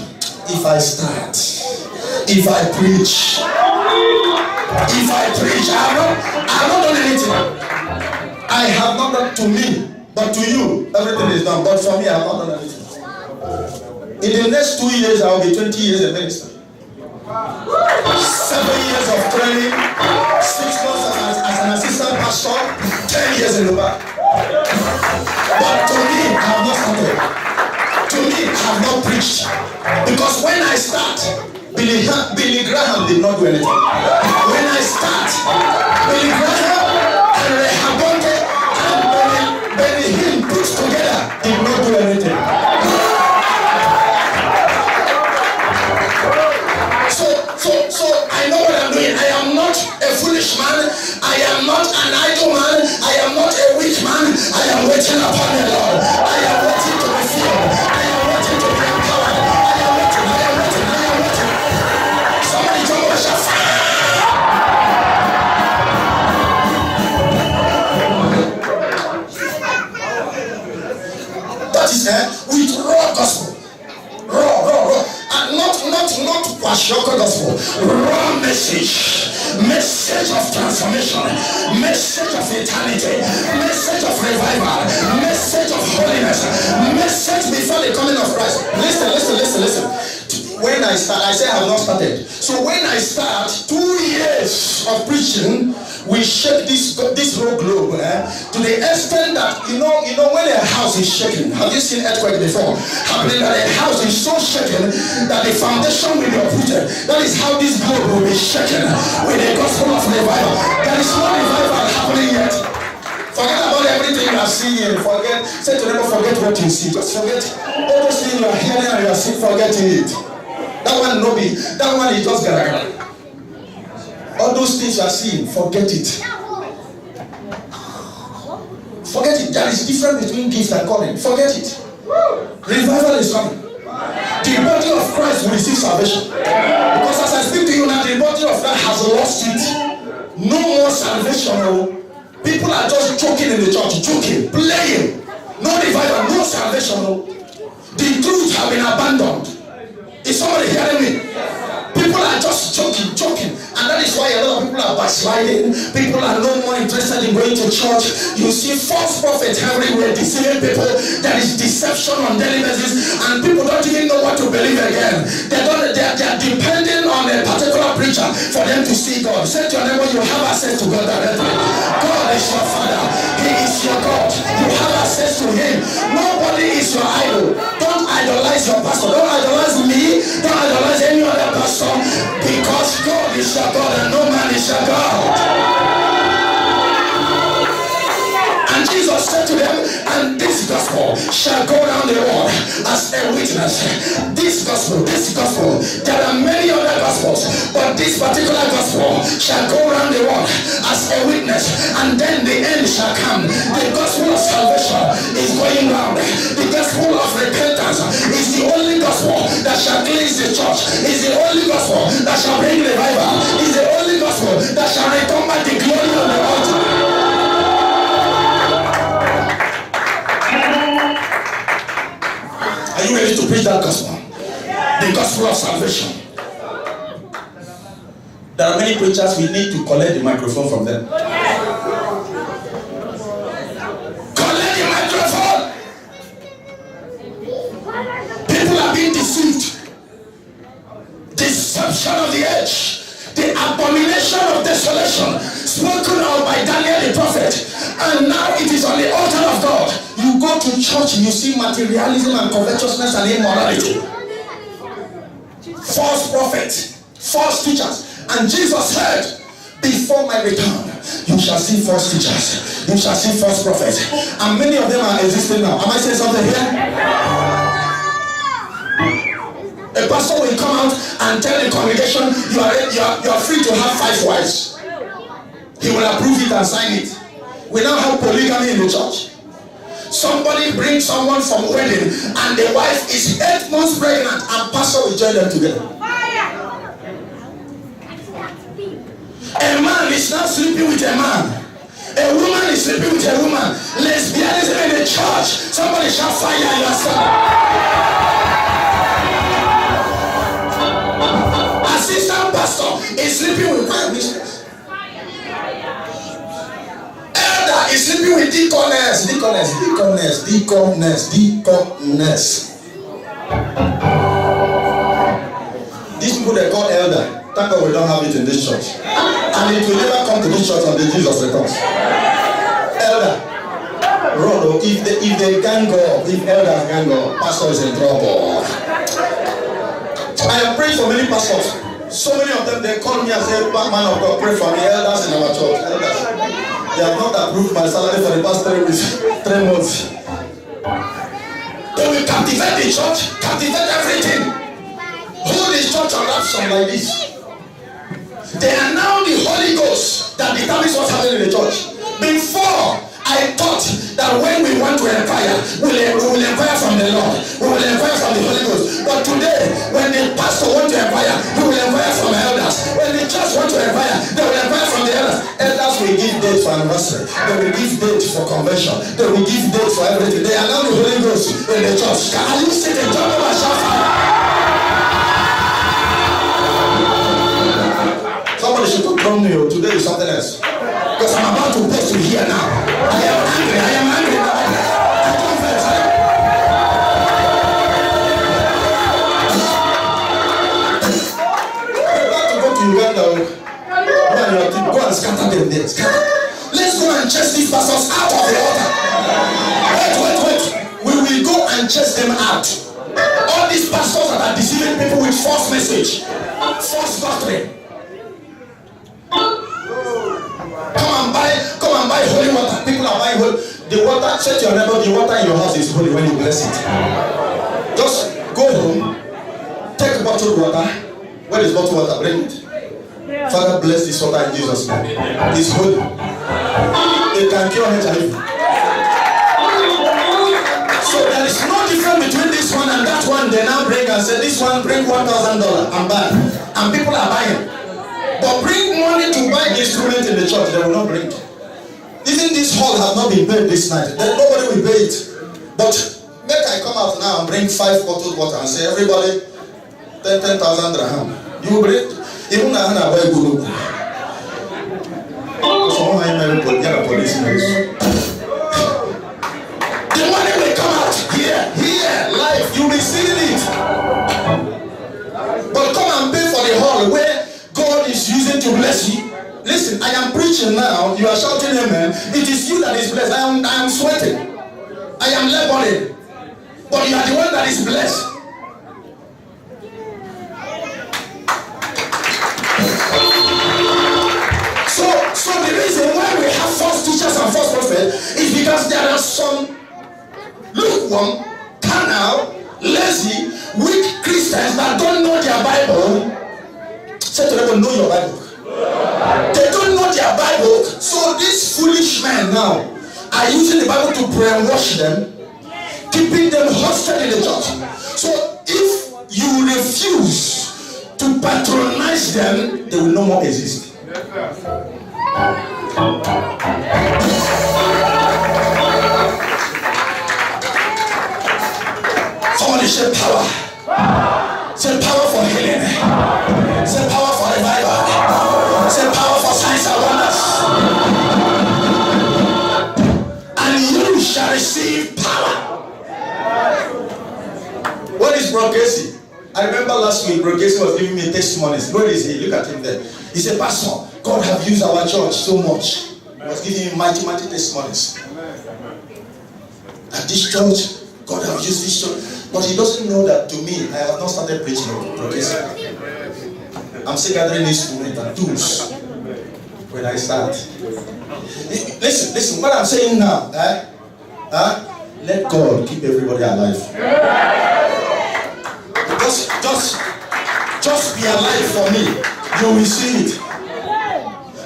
If I start, if I preach, I have not done anything. I have not done to me, but to you, everything is done. But for me, I have not done anything. In the next 2 years, I will be 20 years a minister. 7 years of training, 6 months as an assistant pastor, 10 years in the back. But to me, I have not started. To me, I have not preached. Because when I start, Billy Graham did not do anything. When I start, Billy Graham and Rehoboth and Benny Hinn put together did not do anything. So I know what I'm doing. I am not a foolish man. I am not an idle man. I am not a weak man. I am waiting upon the Lord. I am waiting to be filled. I am waiting to be empowered. I am waiting. Somebody jump over the That is with raw gospel. Raw. And not kwashiorkor gospel. Raw message of transformation, message of eternity, message of revival, message of holiness, message before the coming of Christ. Listen. When I start, I say I have not started. So when I start 2 years of preaching, we shake this whole globe to the extent that you know when a house is shaking. Have you seen earthquake before? Happening that a house is so shaken that the foundation will be uprooted. That is how this globe will be shaken with the gospel of revival. There is no revival happening yet. Forget about everything you are seeing. Say to them, forget what you see. Just forget all those things you are hearing and you are seeing. Forget it. That one is just gara. All those things you are seeing, forget it. Forget it. There is difference between gift and calling. Forget it. Revival is coming. The body of Christ will receive salvation. Because as I speak to you now, the body of God has lost it. No more salvation. People are just joking in the church, joking, playing. No revival, no salvation. The truth have been abandoned. Is somebody hearing me? People are just joking. And that is why a lot of people are backsliding. People are no more interested in going to church. You see false prophets everywhere deceiving people. There is deception on daily basis. And people don't even know what to believe again. They are depending on a particular preacher for them to see God. Say to your neighbor, you have access to God directly. God is your Father. He is your God. You have access to Him. Nobody is your idol. Don't idolize your pastor. Don't idolize me. Don't idolize any other pastor. Because God is your God and no man is your God. And Jesus said to them, and this gospel shall go down the world as a witness. This gospel, there are many other gospels, but this particular gospel shall go around the world as a witness, and then the end shall come. The gospel of salvation is going round. The gospel of repentance is the only gospel that shall cleanse the church. Is the only gospel that shall bring revival. Is the only gospel that shall return back the glory of the altar. Are you ready to preach that gospel? The gospel of salvation. There are many preachers, we need to collect the microphone from them. Collect the microphone! People are being deceived. Deception of the age. The abomination of desolation spoken of by Daniel the prophet, and now it is on the altar of God. You go to church, you see materialism and covetousness and immorality. False prophets, false teachers. And Jesus said, before my return, you shall see false teachers, you shall see false prophets. And many of them are existing now. Am I saying something here? A pastor will come out and tell the congregation, you are free to have 5 wives. He will approve it and sign it. We now have polygamy in the church. Somebody brings someone from wedding and the wife is 8 months pregnant and pastor will join them together. A man is now sleeping with a man. A woman is sleeping with a woman. Lesbianism in the church. Somebody shall fire yourself. Assistant pastor is sleeping with my business. Elder is sleeping with deaconess. These people they call elder. Thank God we don't have it in this church. And it will never come to this church until Jesus returns. Elder. Rodo, if they can go up, if elders can go up, pastor is in trouble. I am praying for many pastors. So many of them, they call me and say, man of God, pray for me. Elders in our church. Elders. They have not approved my salary for the past 3 months. They will captivate the church, captivate everything. Hold the church on ransom like this. They are now the Holy Ghost that determines what's happening in the church. Before, I thought that when we want to inquire, we will inquire from the Lord. We will inquire from the Holy Ghost. But today, when the pastor wants to inquire, he will inquire from elders. When the church wants to inquire, they will inquire from the elders. Elders will give dates for anniversary. They will give dates for convention. They will give dates for everything. They are now the Holy Ghost in the church. Can you see the job of a shepherd? Somebody should confront me. Today is something else. Because I'm about to post to here now. I am angry. I confess. I'm about to go to Uganda. Go and scatter them there. Let's go and chase these pastors out of the altar. Wait. We will go and chase them out. All these pastors that are deceiving people with false message, false doctrine. Come and buy holy water. People are buying holy. The water, say to your neighbor, the water in your house is holy when you bless it. Just go home, take bottled water. Where is bottled water? Bring it. Father, bless this water in Jesus' name. It's holy. It can cure HIV. So there is no difference between this one and that one. They now bring and say, this one bring $1,000 and buy. And people are buying. But bring money to buy instrument in the church, they will not bring. Even this hall have not been paid this night. Then nobody will pay it. But make I come out now and bring 5 bottled water and say, everybody, 10,000 dirham. You will bring. Even I have a good. So I may get a policeman. The money will come out here, live. You will see it. But come and pay for the hall where God is using to bless you. Listen, I am preaching now. You are shouting amen. It is you that is blessed. I am sweating. I am laboring. But you are the one that is blessed. So the reason why we have false teachers and false prophets is because there are some lukewarm, carnal, lazy, weak Christians that don't know their Bible. Say to them, know your Bible. They don't know their Bible. So these foolish men now are using the Bible to brainwash them, keeping them hostage in the church. So if you refuse to patronize them, they will no more exist. Somebody say power. Say power for healing. Say power for revival. Say power for signs and wonders. And you shall receive power. What is Bro Casey? I remember last week Bro Casey was giving me testimonies. Where is he? Look at him there. He said, Pastor, God have used our church so much. He was giving me mighty testimonies. At this church, God have used this church. But he doesn't know that to me, I have not started preaching. I'm still gathering instruments and tools when I start. Listen, what I'm saying now, let God keep everybody alive. Just be alive for me. You will see it.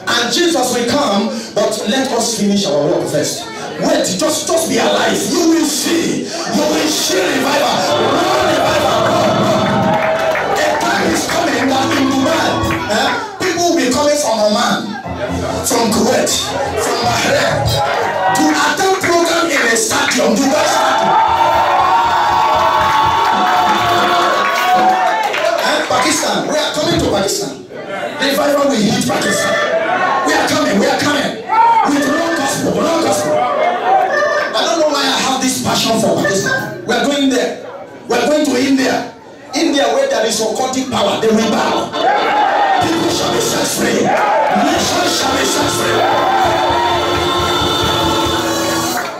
And Jesus will come, but let us finish our work first. Wait, just be alive. You will see. You will see revival. Revival. A time is coming that in Dubai, people will be coming from Oman, from Kuwait, from Bahrain, to attend program in a stadium, Dubai stadium. Pakistan, we are coming to Pakistan. Revival will hit Pakistan. We are coming. With no gospel. I don't know why I have this passion for Pakistan. We are going there. We are going to India. India, where there is occultic power, they will bow. People shall be set free. Nations shall be set free.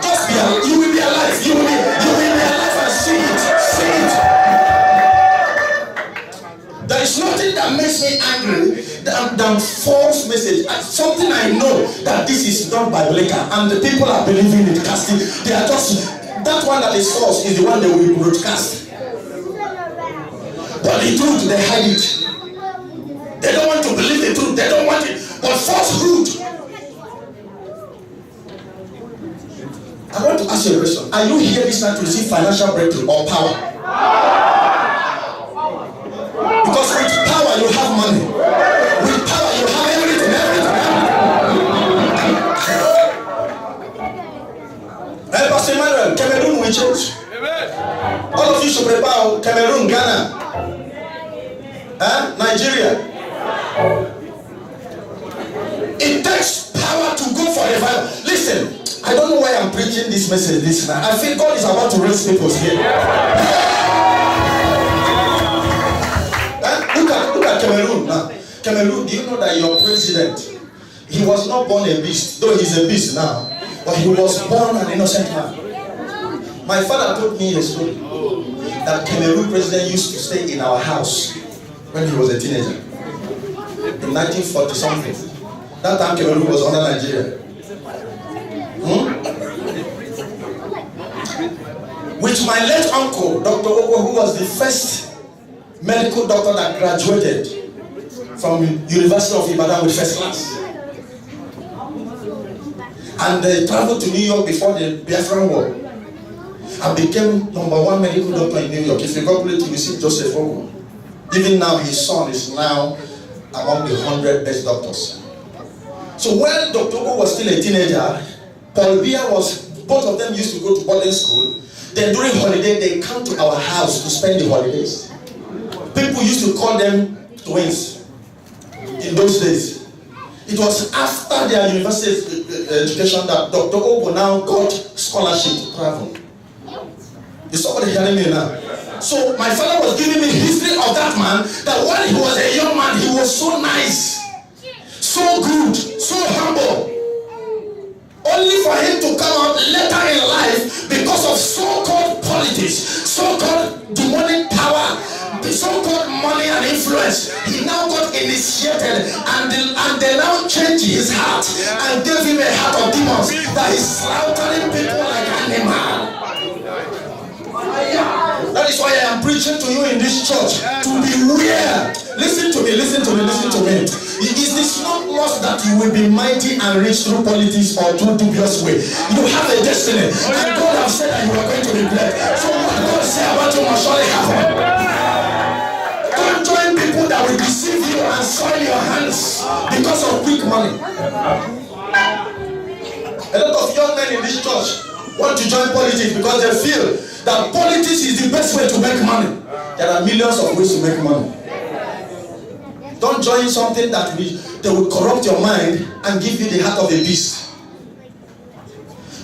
Just be alive. You will be alive. You will be alive and see it. There is nothing that makes me angry than false message. Something I know that this is not biblical, and the people are believing it, casting. They are just that one that is false is the one they will broadcast. But the truth, they hide it. They don't want to believe the truth. They don't want it. But falsehood. I want to ask you a question. Are you here this night to receive financial breakthrough or power? Because with power you have money. With power you have everything. Hey, Pastor Emmanuel, Cameroon will change. All of you should prepare. Cameroon, Ghana, Nigeria. It takes power to go for revival. Listen, I don't know why I'm preaching this message this night. I feel God is about to raise people's here. Look at Cameroon now. Cameroon, do you know that your president He was not born a beast, though he's a beast now, but he was born an innocent man. My father told me a story that Cameroon president used to stay in our house when he was a teenager in 1940 something. That time Cameroon was under Nigeria. With my late uncle, Dr. Ogo, who was the first medical doctor that graduated from University of Ibadan with first class. And they traveled to New York before the Biafran War and became #1 medical doctor in New York. If you Google it, you will see Joseph Ogo. Even now, his son is now among the 100 best doctors. So when Dr. Ogo was still a teenager, Paul Biya both of them used to go to boarding school. Then during holiday, they come to our house to spend the holidays. People used to call them twins in those days. It was after their university education that Dr. Ogo now got scholarship to travel. Is somebody hearing me now? So my father was giving me history of that man, that when he was a young man, he was so nice, so good, so humble. Only for him to come out later in life because of so-called politics, so-called demonic power, the so-called money and influence. He now got initiated and they now changed his heart and gave him a heart of demons that is slaughtering people like animals. That is why I am preaching to you in this church to beware. Listen to me, listen to me, listen to me. It is not must that you will be mighty and rich through politics or through dubious way. You have a destiny, and God has said that you are going to be blessed. So what God said about you must surely happen. Don't join people that will deceive you and soil your hands because of quick money. A lot of young men in this church want to join politics because they feel that politics is the best way to make money. There are millions of ways to make money. Don't join something that will corrupt your mind and give you the heart of a beast.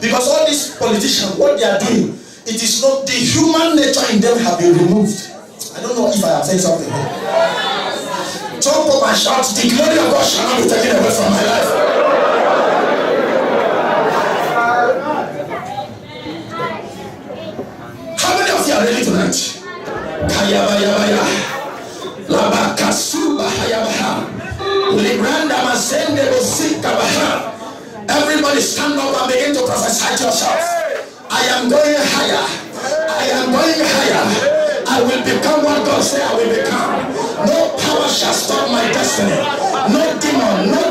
Because all these politicians, what they are doing, it is not the human nature in them have been removed. I don't know if I am saying something here. Jump up and shout, the glory of God shall not be taken away from my life. How many of you are ready tonight? Kayabayabaya. Labakasuba hayabaha. Libranda masende bosika baha. Everybody stand up and begin to prophesy to yourself. I am going higher. I am going higher. I will become what God said I will become. No power shall stop my destiny. No demon, no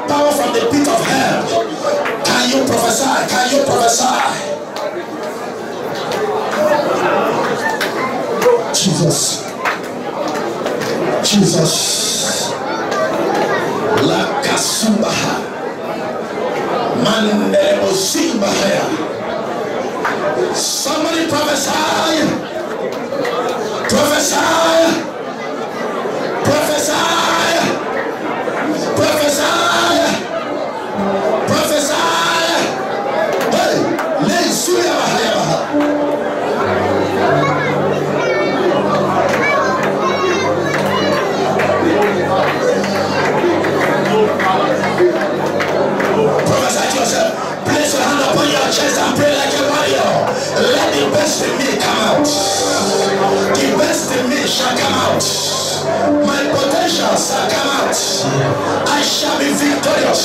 power from the pit of hell. Can you prophesy? Can you prophesy? Jesus. Jesus. La Kasubaha. Mandebo Simbahaya. Somebody prophesy. Prophesy. Prophesy. Prophesy. Prophesy. Hey, let's see prophesy to yourself. Place your hand upon your chest and pray like a warrior. Let the best in me come out. The best in me shall come out. My potential shall come out. I shall be victorious.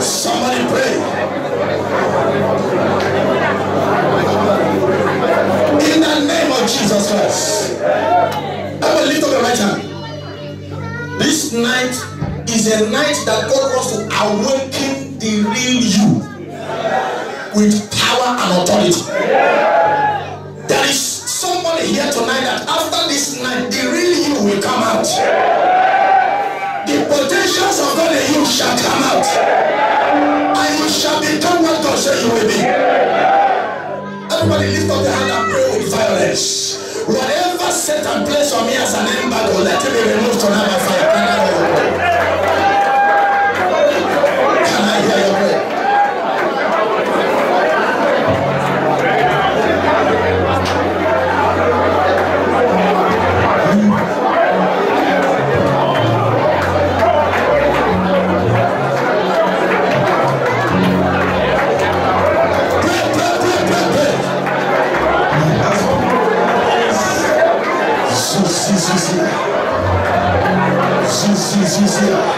Somebody pray. In the name of Jesus Christ. I will lift up your right hand. This night is a night that God wants to awaken the real you with power and authority. There is somebody here tonight that after this night, the real you will come out. The potentials of God in you shall come out. And you shall become what God said you will be. Everybody lift up your hand and pray with violence. Whatever set and place on me as an embargo, let it be removed tonight by fire. Can I hear your prayer? See.